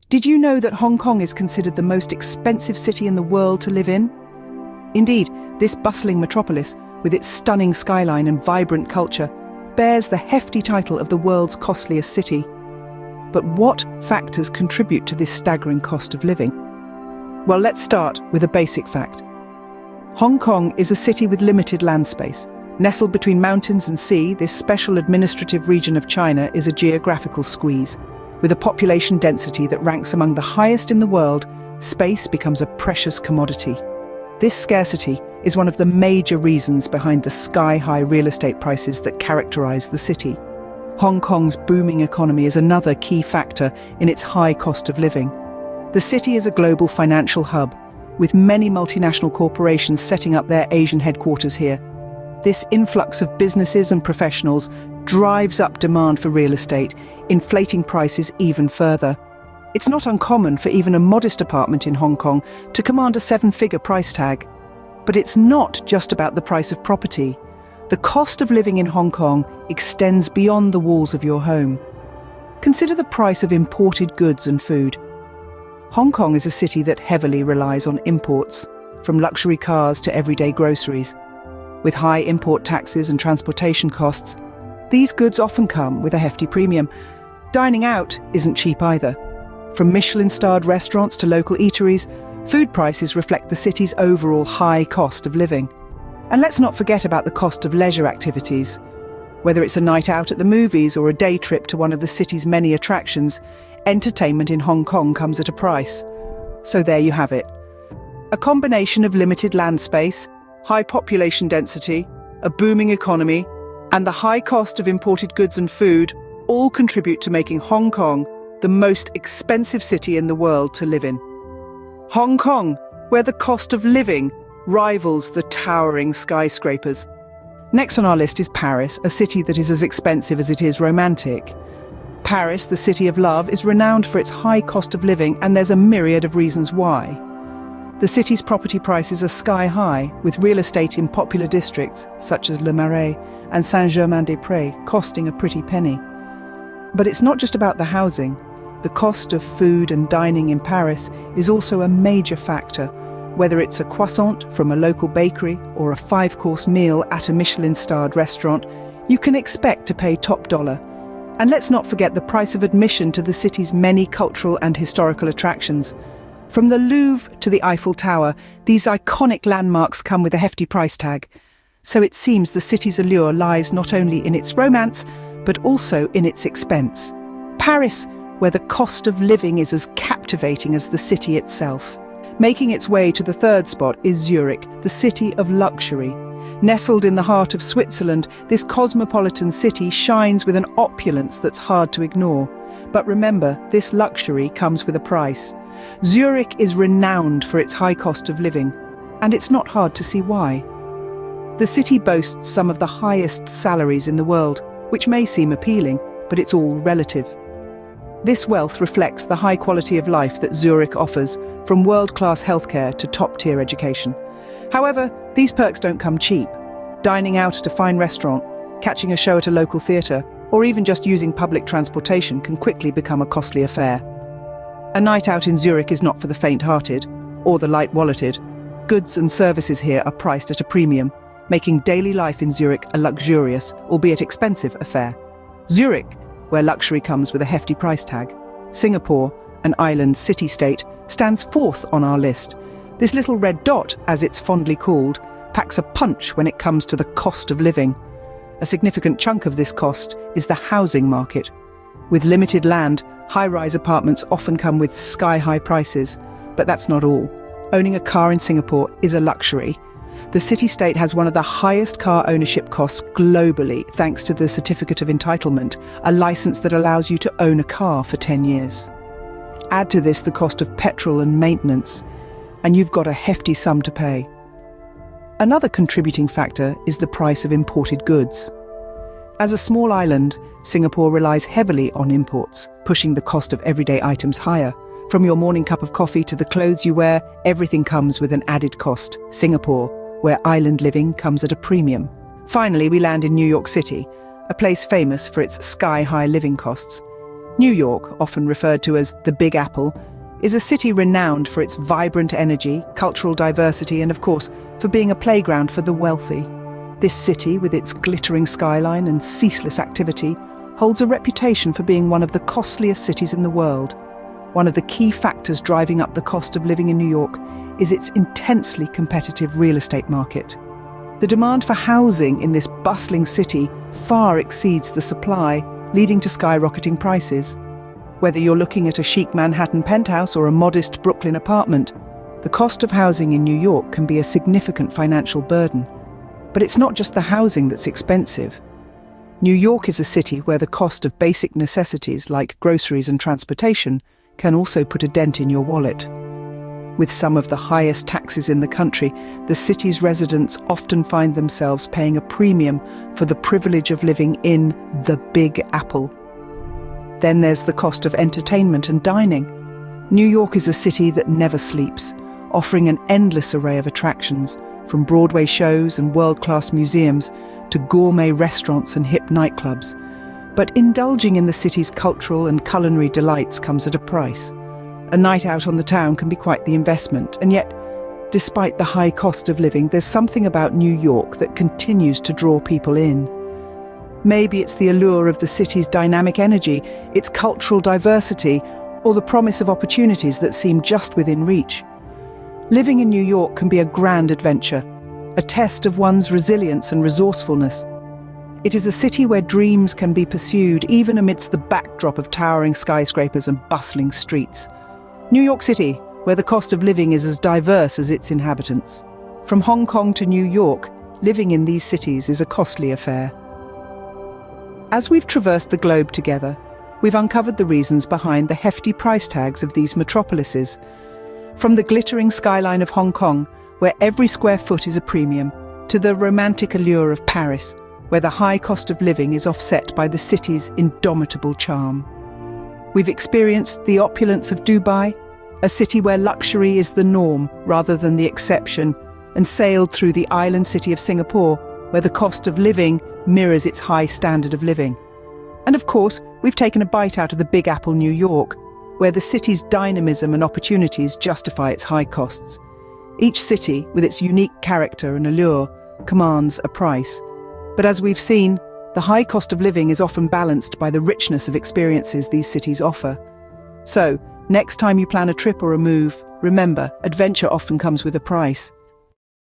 Did you know that Hong Kong is considered the most expensive city in the world to live in? Indeed, this bustling metropolis, with its stunning skyline and vibrant culture, bears the hefty title of the world's costliest city. But what factors contribute to this staggering cost of living? Well, let's start with a basic fact. Hong Kong is a city with limited land space. Nestled between mountains and sea, this special administrative region of China is a geographical squeeze. With a population density that ranks among the highest in the world, space becomes a precious commodity. This scarcity is one of the major reasons behind the sky-high real estate prices that characterize the city. Hong Kong's booming economy is another key factor in its high cost of living. The city is a global financial hub, with many multinational corporations setting up their Asian headquarters here. This influx of businesses and professionals drives up demand for real estate, inflating prices even further. It's not uncommon for even a modest apartment in Hong Kong to command a seven-figure price tag. But it's not just about the price of property. The cost of living in Hong Kong extends beyond the walls of your home. Consider the price of imported goods and food. Hong Kong is a city that heavily relies on imports, from luxury cars to everyday groceries. With high import taxes and transportation costs, these goods often come with a hefty premium. Dining out isn't cheap either. From Michelin-starred restaurants to local eateries, food prices reflect the city's overall high cost of living. And let's not forget about the cost of leisure activities. Whether it's a night out at the movies or a day trip to one of the city's many attractions, entertainment in Hong Kong comes at a price. So there you have it. A combination of limited land space, high population density, a booming economy, and the high cost of imported goods and food all contribute to making Hong Kong the most expensive city in the world to live in. Hong Kong, where the cost of living rivals the towering skyscrapers. Next on our list is Paris, a city that is as expensive as it is romantic. Paris, the city of love, is renowned for its high cost of living, and there's a myriad of reasons why. The city's property prices are sky-high, with real estate in popular districts such as Le Marais and Saint-Germain-des-Prés costing a pretty penny. But it's not just about the housing. The cost of food and dining in Paris is also a major factor. Whether it's a croissant from a local bakery or a 5-course meal at a Michelin-starred restaurant, you can expect to pay top dollar. And let's not forget the price of admission to the city's many cultural and historical attractions. From the Louvre to the Eiffel Tower, these iconic landmarks come with a hefty price tag. So it seems the city's allure lies not only in its romance, but also in its expense. Paris, where the cost of living is as captivating as the city itself. Making its way to the third spot is Zurich, the city of luxury. Nestled in the heart of Switzerland, this cosmopolitan city shines with an opulence that's hard to ignore. But remember, this luxury comes with a price. Zurich is renowned for its high cost of living, and it's not hard to see why. The city boasts some of the highest salaries in the world, which may seem appealing, but it's all relative. This wealth reflects the high quality of life that Zurich offers, from world-class healthcare to top-tier education. However, these perks don't come cheap. Dining out at a fine restaurant, catching a show at a local theatre, or even just using public transportation can quickly become a costly affair. A night out in Zurich is not for the faint-hearted or the light-walleted. Goods and services here are priced at a premium, making daily life in Zurich a luxurious, albeit expensive, affair. Zurich, where luxury comes with a hefty price tag. Singapore, an island city-state, stands fourth on our list. This little red dot, as it's fondly called, packs a punch when it comes to the cost of living. A significant chunk of this cost is the housing market. With limited land, high-rise apartments often come with sky-high prices, but that's not all. Owning a car in Singapore is a luxury. The city-state has one of the highest car ownership costs globally, thanks to the Certificate of Entitlement, a license that allows you to own a car for 10 years. Add to this the cost of petrol and maintenance, and you've got a hefty sum to pay. Another contributing factor is the price of imported goods. As a small island, Singapore relies heavily on imports, pushing the cost of everyday items higher. From your morning cup of coffee to the clothes you wear, everything comes with an added cost. Singapore, where island living comes at a premium. Finally, we land in New York City, a place famous for its sky-high living costs. New York, often referred to as the Big Apple, is a city renowned for its vibrant energy, cultural diversity, and of course, for being a playground for the wealthy. This city, with its glittering skyline and ceaseless activity, holds a reputation for being one of the costliest cities in the world. One of the key factors driving up the cost of living in New York is its intensely competitive real estate market. The demand for housing in this bustling city far exceeds the supply, leading to skyrocketing prices. Whether you're looking at a chic Manhattan penthouse or a modest Brooklyn apartment, the cost of housing in New York can be a significant financial burden. But it's not just the housing that's expensive. New York is a city where the cost of basic necessities like groceries and transportation can also put a dent in your wallet. With some of the highest taxes in the country, the city's residents often find themselves paying a premium for the privilege of living in the Big Apple. Then there's the cost of entertainment and dining. New York is a city that never sleeps, offering an endless array of attractions, from Broadway shows and world-class museums to gourmet restaurants and hip nightclubs. But indulging in the city's cultural and culinary delights comes at a price. A night out on the town can be quite the investment, and yet, despite the high cost of living, there's something about New York that continues to draw people in. Maybe it's the allure of the city's dynamic energy, its cultural diversity, or the promise of opportunities that seem just within reach. Living in New York can be a grand adventure, a test of one's resilience and resourcefulness. It is a city where dreams can be pursued even amidst the backdrop of towering skyscrapers and bustling streets. New York City, where the cost of living is as diverse as its inhabitants. From Hong Kong to New York, living in these cities is a costly affair. As we've traversed the globe together, we've uncovered the reasons behind the hefty price tags of these metropolises. From the glittering skyline of Hong Kong, where every square foot is a premium, to the romantic allure of Paris, where the high cost of living is offset by the city's indomitable charm. We've experienced the opulence of Dubai, a city where luxury is the norm rather than the exception, and sailed through the island city of Singapore, where the cost of living mirrors its high standard of living. And of course, we've taken a bite out of the Big Apple, New York, where the city's dynamism and opportunities justify its high costs. Each city, with its unique character and allure, commands a price. But as we've seen, the high cost of living is often balanced by the richness of experiences these cities offer. So, next time you plan a trip or a move, remember, adventure often comes with a price.